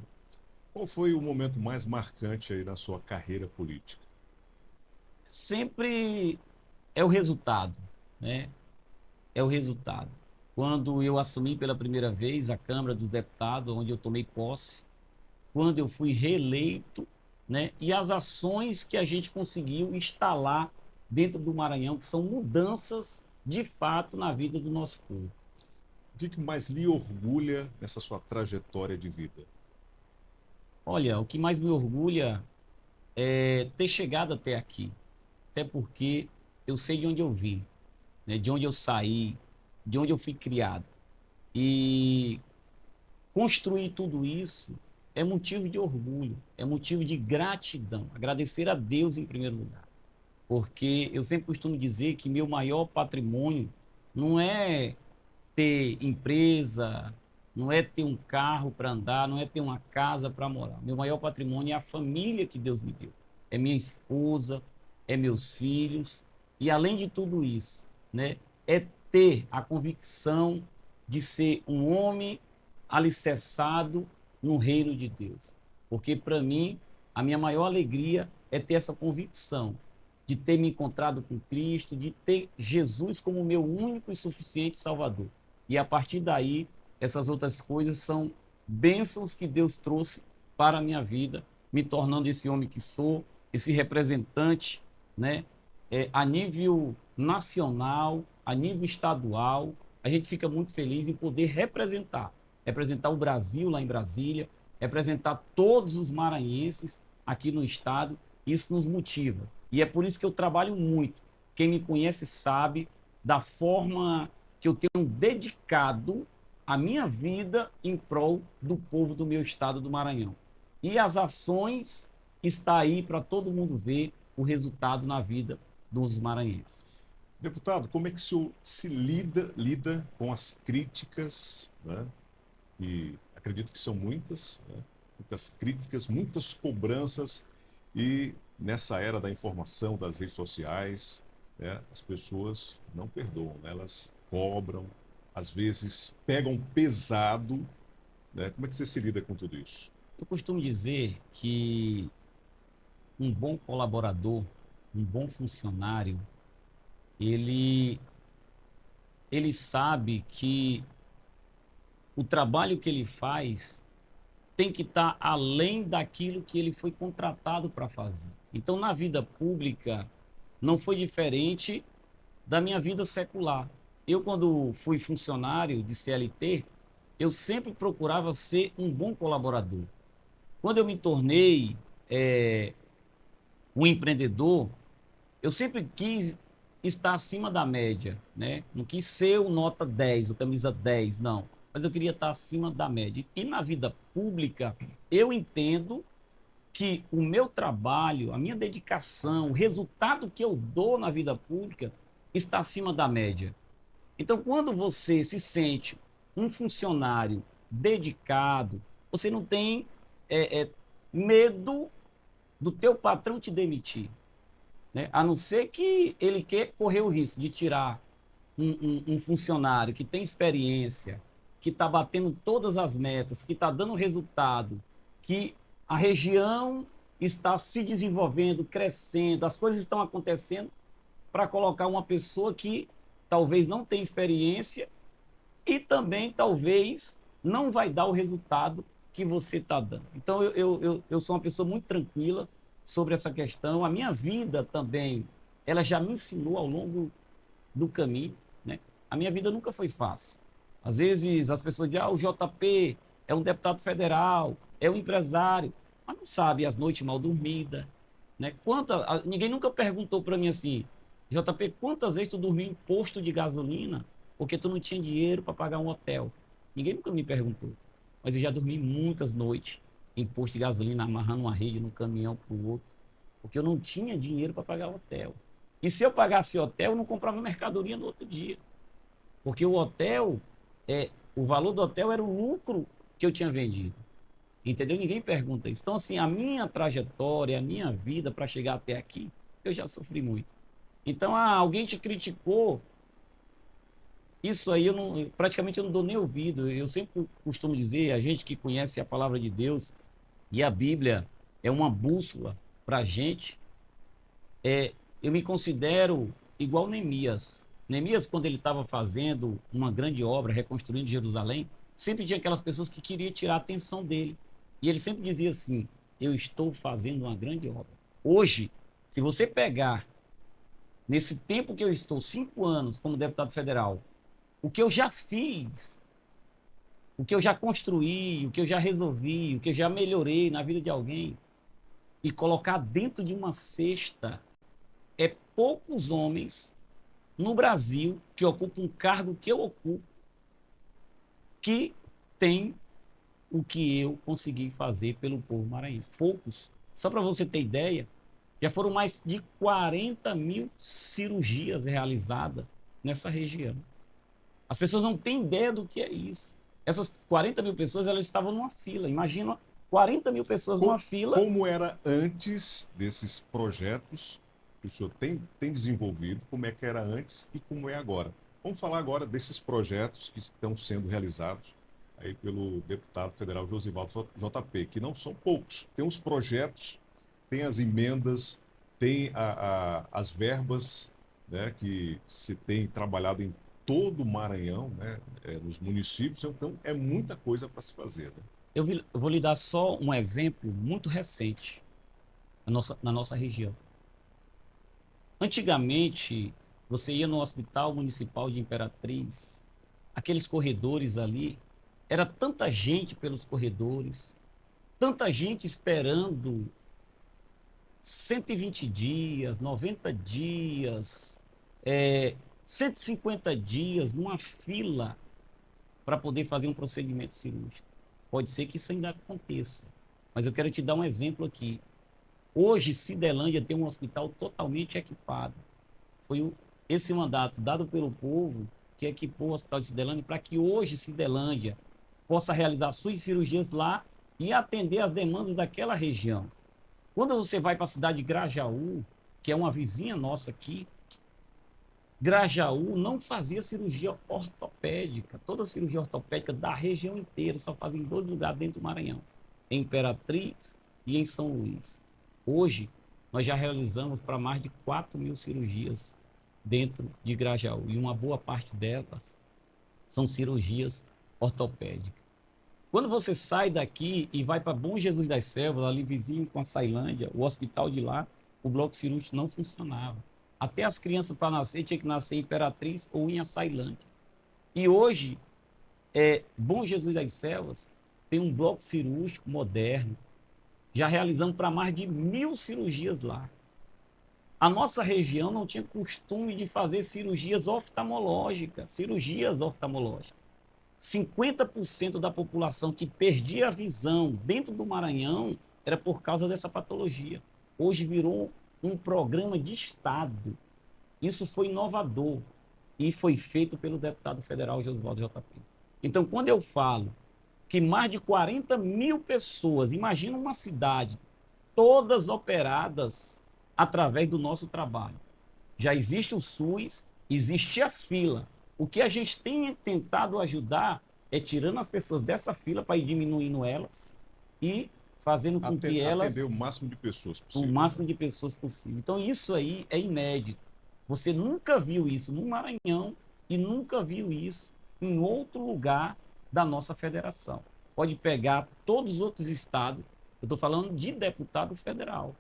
Qual foi o momento mais marcante aí na sua carreira política? Sempre é o resultado, né? É o resultado. Quando eu assumi pela primeira vez a Câmara dos Deputados, onde eu tomei posse, quando eu fui reeleito, né? E as ações que a gente conseguiu instalar dentro do Maranhão, que são mudanças de fato na vida do nosso povo. O que mais lhe orgulha nessa sua trajetória de vida? Olha, o que mais me orgulha é ter chegado até aqui. Até porque eu sei de onde eu vim, né? De onde eu saí, de onde eu fui criado. E construir tudo isso é motivo de orgulho, é motivo de gratidão. Agradecer a Deus em primeiro lugar. Porque eu sempre costumo dizer que meu maior patrimônio não é ter empresa, não é ter um carro para andar, não é ter uma casa para morar. Meu maior patrimônio é a família que Deus me deu. É minha esposa, é meus filhos. E além de tudo isso, né, é ter a convicção de ser um homem alicerçado no reino de Deus. Porque para mim, a minha maior alegria é ter essa convicção de ter me encontrado com Cristo, de ter Jesus como meu único e suficiente Salvador. E a partir daí, essas outras coisas são bênçãos que Deus trouxe para a minha vida, me tornando esse homem que sou, esse representante, né, a nível nacional, a nível estadual. A gente fica muito feliz em poder representar o Brasil lá em Brasília, representar todos os maranhenses aqui no estado. Isso nos motiva. E é por isso que eu trabalho muito. Quem me conhece sabe da forma que eu tenho dedicado a minha vida em prol do povo do meu estado do Maranhão. E as ações estão aí para todo mundo ver o resultado na vida dos maranhenses. Deputado, como é que o senhor se lida com as críticas, né? E acredito que são muitas, né? Muitas críticas, muitas cobranças, e nessa era da informação, das redes sociais, né, as pessoas não perdoam, né? Elas cobram, às vezes pegam pesado, né? Como é que você se lida com tudo isso? Eu costumo dizer que um bom colaborador, um bom funcionário, ele sabe que o trabalho que ele faz tem que estar além daquilo que ele foi contratado para fazer. Então, na vida pública, não foi diferente da minha vida secular. Eu, quando fui funcionário de CLT, eu sempre procurava ser um bom colaborador. Quando eu me tornei um empreendedor, eu sempre quis estar acima da média, né? Não quis ser o nota 10, o camisa 10, não. Mas eu queria estar acima da média. E na vida pública, eu entendo que o meu trabalho, a minha dedicação, o resultado que eu dou na vida pública está acima da média. Então, quando você se sente um funcionário dedicado, você não tem medo do teu patrão te demitir, né? A não ser que ele quer correr o risco de tirar um funcionário que tem experiência, que está batendo todas as metas, que está dando resultado, que a região está se desenvolvendo, crescendo, as coisas estão acontecendo, para colocar uma pessoa que talvez não tenha experiência e também talvez não vai dar o resultado que você está dando. Então eu sou uma pessoa muito tranquila sobre essa questão. A minha vida também, ela já me ensinou ao longo do caminho, né? A minha vida nunca foi fácil. Às vezes as pessoas dizem, o JP é um deputado federal, é um empresário, mas não sabe as noites mal dormidas, né? Ninguém nunca perguntou para mim assim, JP, quantas vezes tu dormiu em posto de gasolina porque tu não tinha dinheiro para pagar um hotel? Ninguém nunca me perguntou. mas eu já dormi muitas noites em posto de gasolina, amarrando uma rede no caminhão para o outro, porque eu não tinha dinheiro para pagar o hotel. E se eu pagasse hotel, eu não comprava mercadoria no outro dia. Porque o hotel, o valor do hotel era o lucro que eu tinha vendido. Entendeu? Ninguém pergunta isso. Então, assim, a minha trajetória, a minha vida para chegar até aqui, eu já sofri muito. Então, alguém te criticou, isso aí praticamente eu não dou nem ouvido. Eu sempre costumo dizer, a gente que conhece a palavra de Deus, e a Bíblia é uma bússola para a gente, eu me considero igual Neemias. Neemias, quando ele estava fazendo uma grande obra, reconstruindo Jerusalém, sempre tinha aquelas pessoas que queriam tirar a atenção dele. E ele sempre dizia assim, eu estou fazendo uma grande obra. Hoje, se você pegar, nesse tempo que eu estou, 5 anos como deputado federal, o que eu já fiz, o que eu já construí, o que eu já resolvi, o que eu já melhorei na vida de alguém, e colocar dentro de uma cesta, poucos homens no Brasil que ocupam um cargo que eu ocupo, que tem o que eu consegui fazer pelo povo maranhense. Poucos. Só para você ter ideia, já foram mais de 40 mil cirurgias realizadas nessa região. As pessoas não têm ideia do que é isso. Essas 40 mil pessoas, elas estavam numa fila. Imagina 40 mil pessoas numa fila. Como era antes desses projetos que o senhor tem desenvolvido, como é que era antes e como é agora? Vamos falar agora desses projetos que estão sendo realizados aí pelo deputado federal Josivaldo JP, que não são poucos. Tem os projetos, tem as emendas, tem as verbas, né, que se tem trabalhado em todo o Maranhão, né, nos municípios, então é muita coisa para se fazer. Né? Eu vou lhe dar só um exemplo muito recente na nossa região. Antigamente, você ia no Hospital Municipal de Imperatriz, aqueles corredores ali, era tanta gente pelos corredores, tanta gente esperando 120 dias, 90 dias, 150 dias numa fila para poder fazer um procedimento cirúrgico. Pode ser que isso ainda aconteça, mas eu quero te dar um exemplo aqui. Hoje, Cidelândia tem um hospital totalmente equipado. Foi esse mandato dado pelo povo que equipou o Hospital de Cidelândia para que hoje Cidelândia possa realizar suas cirurgias lá e atender as demandas daquela região. Quando você vai para a cidade de Grajaú, que é uma vizinha nossa aqui, Grajaú não fazia cirurgia ortopédica. Toda cirurgia ortopédica da região inteira só fazia em 2 lugares dentro do Maranhão, em Imperatriz e em São Luís. Hoje, nós já realizamos para mais de 4 mil cirurgias dentro de Grajaú, e uma boa parte delas são cirurgias ortopédicas. Quando você sai daqui e vai para Bom Jesus das Selvas, ali vizinho com a Sailândia, o hospital de lá, o bloco cirúrgico não funcionava. Até as crianças para nascer tinha que nascer em Imperatriz ou em Açailândia. E hoje, Bom Jesus das Selvas tem um bloco cirúrgico moderno. Já realizamos para mais de 1000 cirurgias lá. A nossa região não tinha costume de fazer cirurgias oftalmológicas. 50% da população que perdia a visão dentro do Maranhão era por causa dessa patologia. Hoje virou um programa de Estado. Isso foi inovador e foi feito pelo deputado federal Josivaldo JP. Então, quando eu falo que mais de 40 mil pessoas, imagina uma cidade, todas operadas através do nosso trabalho. Já existe o SUS, existe a fila. O que a gente tem tentado ajudar é tirando as pessoas dessa fila para ir diminuindo elas e fazendo com que elas... Atender o máximo de pessoas possível. O máximo de pessoas possível. Então isso aí é inédito. Você nunca viu isso no Maranhão e nunca viu isso em outro lugar da nossa federação. Pode pegar todos os outros estados, eu estou falando de deputado federal.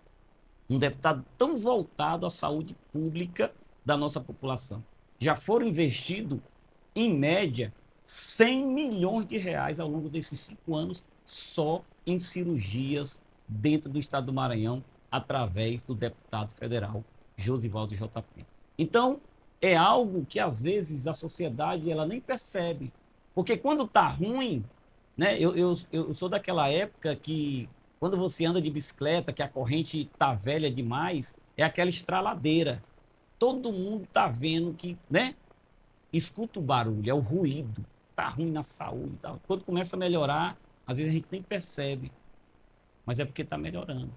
Um deputado tão voltado à saúde pública da nossa população. Já foram investidos, em média, 100 milhões de reais ao longo desses 5 anos só em cirurgias dentro do estado do Maranhão, através do deputado federal Josivaldo JP. Então, é algo que às vezes a sociedade ela nem percebe. Porque quando está ruim, né? Eu sou daquela época que, quando você anda de bicicleta, que a corrente tá velha demais, é aquela estraladeira. Todo mundo tá vendo que, né? Escuta o barulho, é o ruído. Tá ruim na saúde e tal. Quando começa a melhorar, às vezes a gente nem percebe. Mas é porque tá melhorando.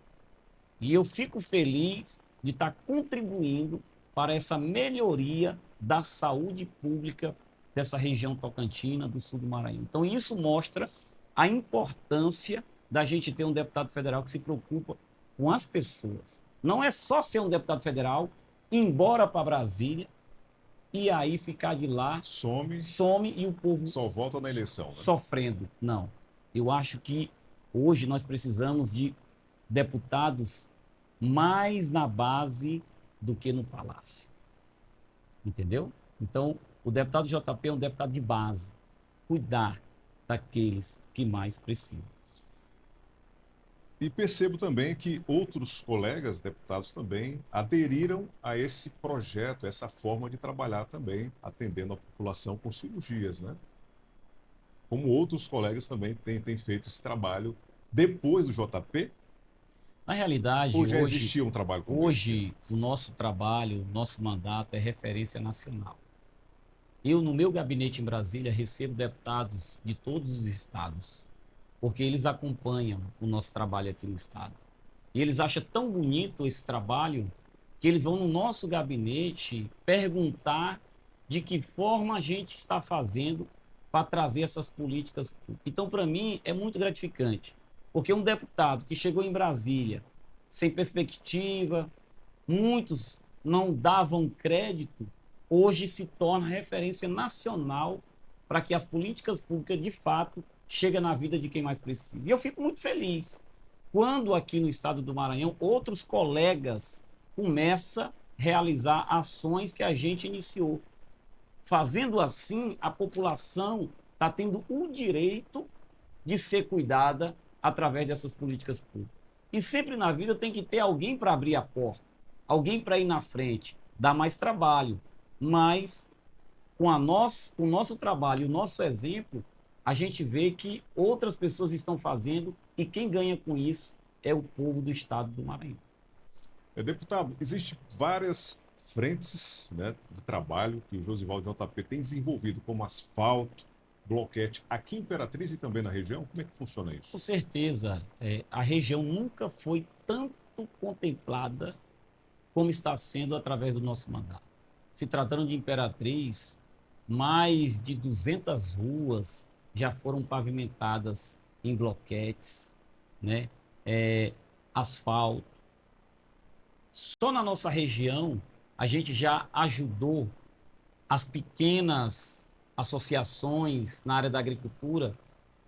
E eu fico feliz de estar contribuindo para essa melhoria da saúde pública dessa região tocantina, do sul do Maranhão. Então, isso mostra a importância da gente ter um deputado federal que se preocupa com as pessoas. Não é só ser um deputado federal, ir embora para Brasília e aí ficar de lá, some e o povo só volta na eleição, né? Sofrendo. Não. Eu acho que hoje nós precisamos de deputados mais na base do que no palácio. Entendeu? Então, o deputado JP é um deputado de base. Cuidar daqueles que mais precisam. E percebo também que outros colegas deputados também aderiram a esse projeto, essa forma de trabalhar também, atendendo a população com cirurgias, né? Como outros colegas também têm feito esse trabalho depois do JP. Na realidade, ou já existia um trabalho como hoje, o nosso trabalho, o nosso mandato é referência nacional. Eu, no meu gabinete em Brasília, recebo deputados de todos os estados, porque eles acompanham o nosso trabalho aqui no estado. E eles acham tão bonito esse trabalho que eles vão no nosso gabinete perguntar de que forma a gente está fazendo para trazer essas políticas públicas. Então, para mim, é muito gratificante, porque um deputado que chegou em Brasília sem perspectiva, muitos não davam crédito, hoje se torna referência nacional para que as políticas públicas, de fato, cheguem na vida de quem mais precisa. E eu fico muito feliz quando aqui no estado do Maranhão outros colegas começam a realizar ações que a gente iniciou. Fazendo assim, a população está tendo o direito de ser cuidada através dessas políticas públicas. E sempre na vida tem que ter alguém para abrir a porta, alguém para ir na frente, dar mais trabalho. Mas com o nosso trabalho e o nosso exemplo, a gente vê que outras pessoas estão fazendo e quem ganha com isso é o povo do estado do Maranhão. Deputado, existem várias frentes, né, de trabalho que o Josivaldo JP tem desenvolvido, como asfalto, bloquete, aqui em Imperatriz e também na região. Como é que funciona isso? Com certeza, a região nunca foi tanto contemplada como está sendo através do nosso mandato. Se tratando de Imperatriz, mais de 200 ruas já foram pavimentadas em bloquetes, né? Asfalto. Só na nossa região, a gente já ajudou as pequenas associações na área da agricultura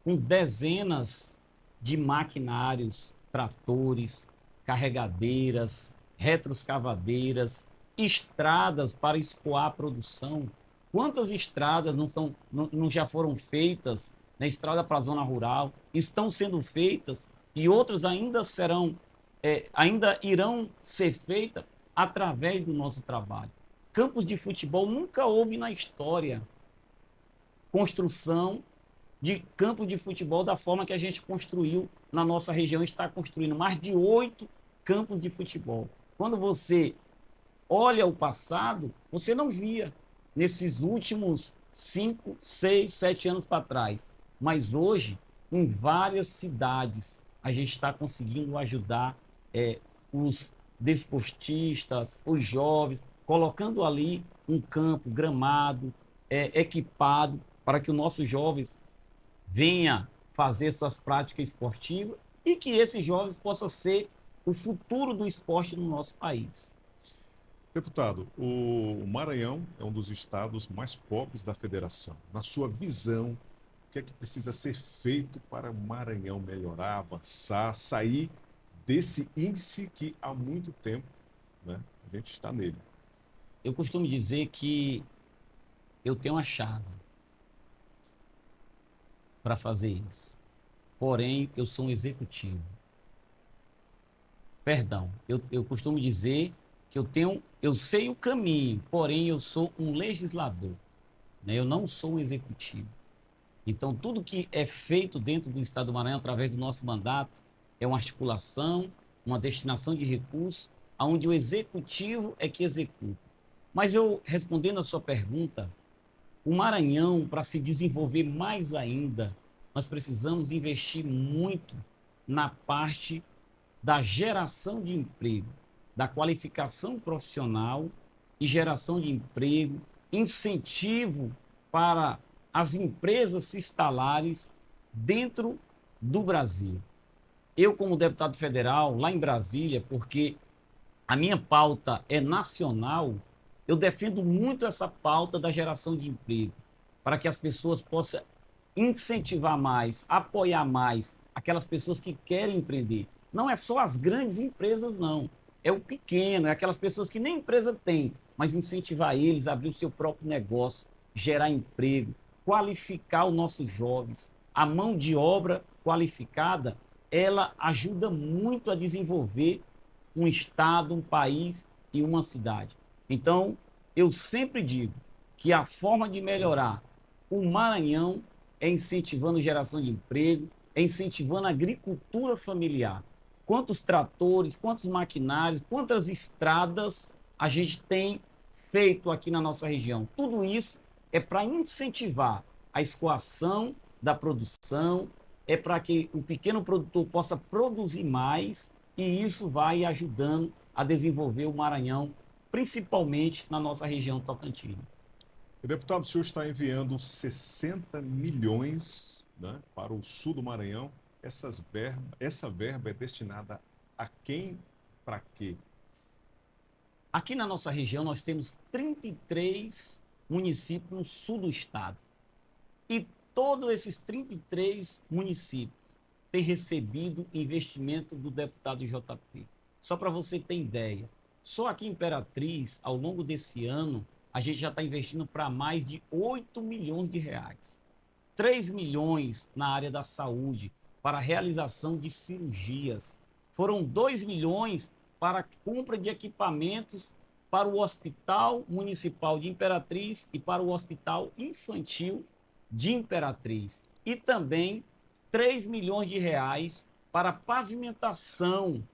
com dezenas de maquinários, tratores, carregadeiras, retroescavadeiras, estradas para escoar a produção. Quantas estradas não já foram feitas na estrada para a zona rural, estão sendo feitas e outras ainda irão ser feitas através do nosso trabalho. Campos de futebol nunca houve na história construção de campo de futebol da forma que a gente construiu na nossa região. Está construindo mais de 8 campos de futebol. Quando você olha o passado, você não via nesses últimos 5, 6, 7 anos para trás. Mas hoje, em várias cidades, a gente está conseguindo ajudar os desportistas, os jovens, colocando ali um campo gramado, equipado, para que os nossos jovens venham fazer suas práticas esportivas e que esses jovens possam ser o futuro do esporte no nosso país. Deputado, o Maranhão é um dos estados mais pobres da federação. Na sua visão, o que é que precisa ser feito para o Maranhão melhorar, avançar, sair desse índice que há muito tempo, né, a gente está nele? Eu costumo dizer que eu tenho uma chave para fazer isso. Porém, eu sou um executivo. Perdão, eu costumo dizer que eu sei o caminho, porém eu sou um legislador, né? Eu não sou um executivo. Então, tudo que é feito dentro do Estado do Maranhão, através do nosso mandato, é uma articulação, uma destinação de recursos, onde o executivo é que executa. Mas eu, respondendo a sua pergunta, o Maranhão, para se desenvolver mais ainda, nós precisamos investir muito na parte da geração de emprego, da qualificação profissional e geração de emprego, incentivo para as empresas se instalarem dentro do Brasil. Eu, como deputado federal, lá em Brasília, porque a minha pauta é nacional, eu defendo muito essa pauta da geração de emprego, para que as pessoas possam incentivar mais, apoiar mais aquelas pessoas que querem empreender. Não é só as grandes empresas, não. É o pequeno, é aquelas pessoas que nem empresa tem, mas incentivar eles a abrir o seu próprio negócio, gerar emprego, qualificar os nossos jovens. A mão de obra qualificada, ela ajuda muito a desenvolver um estado, um país e uma cidade. Então, eu sempre digo que a forma de melhorar o Maranhão é incentivando geração de emprego, é incentivando a agricultura familiar. Quantos tratores, quantos maquinários, quantas estradas a gente tem feito aqui na nossa região. Tudo isso é para incentivar a escoação da produção, é para que o pequeno produtor possa produzir mais e isso vai ajudando a desenvolver o Maranhão, principalmente na nossa região Tocantins. Deputado, o senhor está enviando 60 milhões, né, para o sul do Maranhão. Essa verba é destinada a quem, para quê? Aqui na nossa região nós temos 33 municípios no sul do estado. E todos esses 33 municípios têm recebido investimento do deputado JP. Só para você ter ideia, só aqui em Imperatriz, ao longo desse ano, a gente já está investindo para mais de 8 milhões de reais. 3 milhões na área da saúde, para a realização de cirurgias. Foram 2 milhões para a compra de equipamentos para o Hospital Municipal de Imperatriz e para o Hospital Infantil de Imperatriz. E também 3 milhões de reais para pavimentação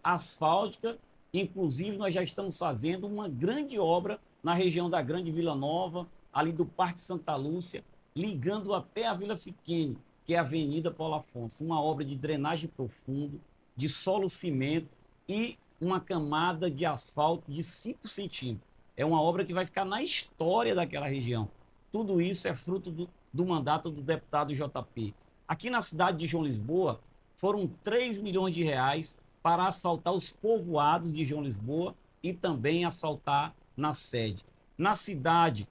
asfáltica. Inclusive, nós já estamos fazendo uma grande obra na região da Grande Vila Nova, ali do Parque Santa Lúcia, ligando até a Vila Fiquene, que é a Avenida Paulo Afonso. Uma obra de drenagem profundo, de solo cimento e uma camada de asfalto de 5 centímetros. É uma obra que vai ficar na história daquela região. Tudo isso é fruto do mandato do deputado JP. Aqui na cidade de João Lisboa, foram 3 milhões de reais para asfaltar os povoados de João Lisboa e também asfaltar na sede. Na cidade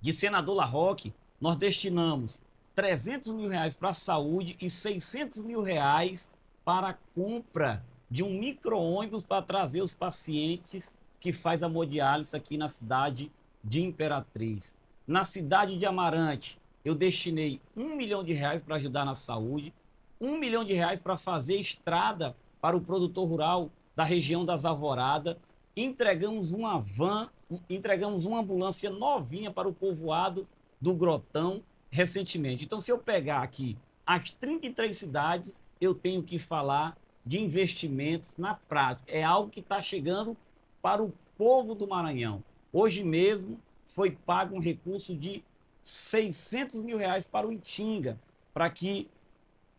de Senador La Roque, nós destinamos 300 mil reais para a saúde e 600 mil reais para a compra de um micro-ônibus para trazer os pacientes que faz a hemodiálise aqui na cidade de Imperatriz. Na cidade de Amarante, eu destinei 1 milhão de reais para ajudar na saúde, 1 milhão de reais para fazer estrada para o produtor rural da região das Alvoradas, entregamos uma van, entregamos uma ambulância novinha para o povoado do Grotão recentemente. Então, se eu pegar aqui as 33 cidades, eu tenho que falar de investimentos na prática. É algo que está chegando para o povo do Maranhão. Hoje mesmo foi pago um recurso de 600 mil reais para o Itinga, para que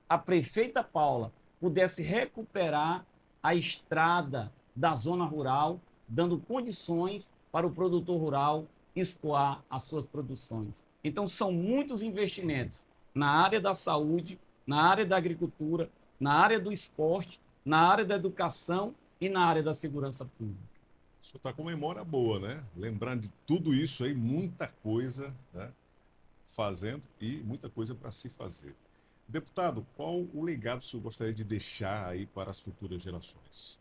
a prefeita Paula pudesse recuperar a estrada da zona rural, dando condições para o produtor rural escoar as suas produções. Então, são muitos investimentos na área da saúde, na área da agricultura, na área do esporte, na área da educação e na área da segurança pública. O senhor está com memória boa, né? Lembrando de tudo isso aí, muita coisa, né, fazendo e muita coisa para se fazer. Deputado, qual o legado que o senhor gostaria de deixar aí para as futuras gerações?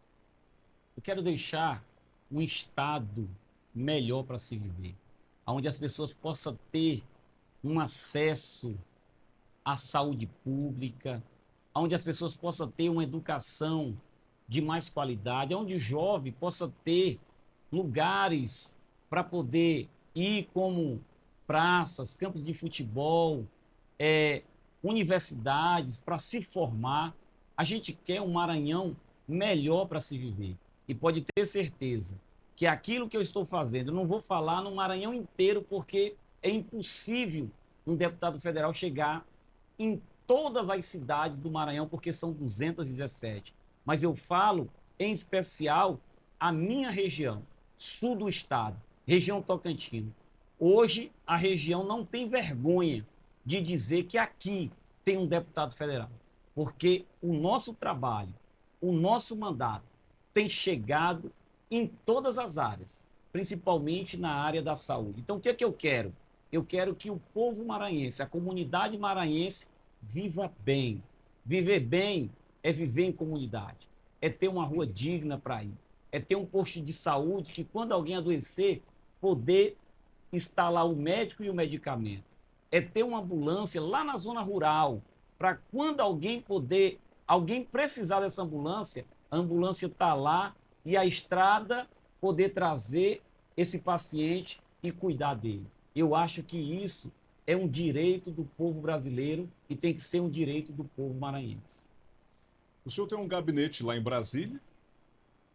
Eu quero deixar um estado melhor para se viver, onde as pessoas possam ter um acesso à saúde pública, onde as pessoas possam ter uma educação de mais qualidade, onde o jovem possa ter lugares para poder ir, como praças, campos de futebol, universidades para se formar. A gente quer um Maranhão melhor para se viver. E pode ter certeza que aquilo que eu estou fazendo, eu não vou falar no Maranhão inteiro, porque é impossível um deputado federal chegar em todas as cidades do Maranhão, porque são 217. Mas eu falo, em especial, a minha região, sul do estado, região Tocantins. Hoje, a região não tem vergonha de dizer que aqui tem um deputado federal, porque o nosso trabalho, o nosso mandato tem chegado em todas as áreas, principalmente na área da saúde. Então, o que é que eu quero? Eu quero que o povo maranhense, a comunidade maranhense, viva bem. Viver bem é viver em comunidade, é ter uma rua digna para ir, é ter um posto de saúde que, quando alguém adoecer, poder instalar o médico e o medicamento. É ter uma ambulância lá na zona rural, para quando alguém precisar dessa ambulância, a ambulância está lá e a estrada poder trazer esse paciente e cuidar dele. Eu acho que isso é um direito do povo brasileiro e tem que ser um direito do povo maranhense. O senhor tem um gabinete lá em Brasília.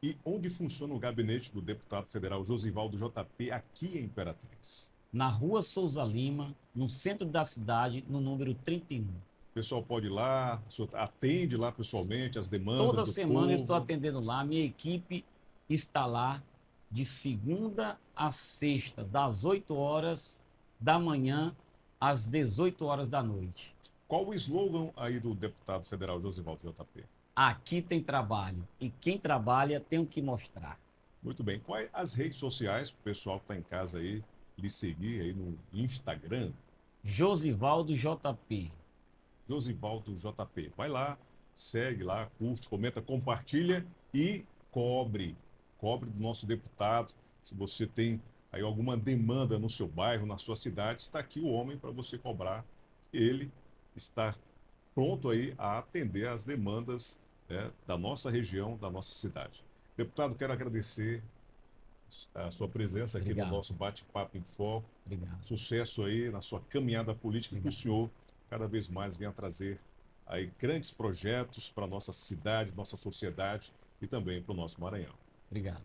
E onde funciona o gabinete do deputado federal Josivaldo JP aqui em Imperatriz? Na Rua Souza Lima, no centro da cidade, no número 31. O pessoal pode ir lá, o senhor atende lá pessoalmente as demandas do povo? Toda semana eu estou atendendo lá, minha equipe está lá de segunda a sexta, das 8 horas da manhã às 18 horas da noite. Qual o slogan aí do deputado federal Josivaldo JP? Aqui tem trabalho e quem trabalha tem o que mostrar. Muito bem. Quais as redes sociais para o pessoal que está em casa aí lhe seguir aí no Instagram? Josivaldo JP. Josivaldo JP. Vai lá, segue lá, curte, comenta, compartilha e cobre. Cobre do nosso deputado. Se você tem aí alguma demanda no seu bairro, na sua cidade, está aqui o homem para você cobrar. Ele está pronto aí a atender às demandas da nossa região, da nossa cidade. Deputado, quero agradecer a sua presença aqui no nosso bate-papo em foco. Obrigado. Sucesso aí na sua caminhada política, que o senhor cada vez mais venha trazer aí grandes projetos para a nossa cidade, nossa sociedade e também para o nosso Maranhão. Obrigado.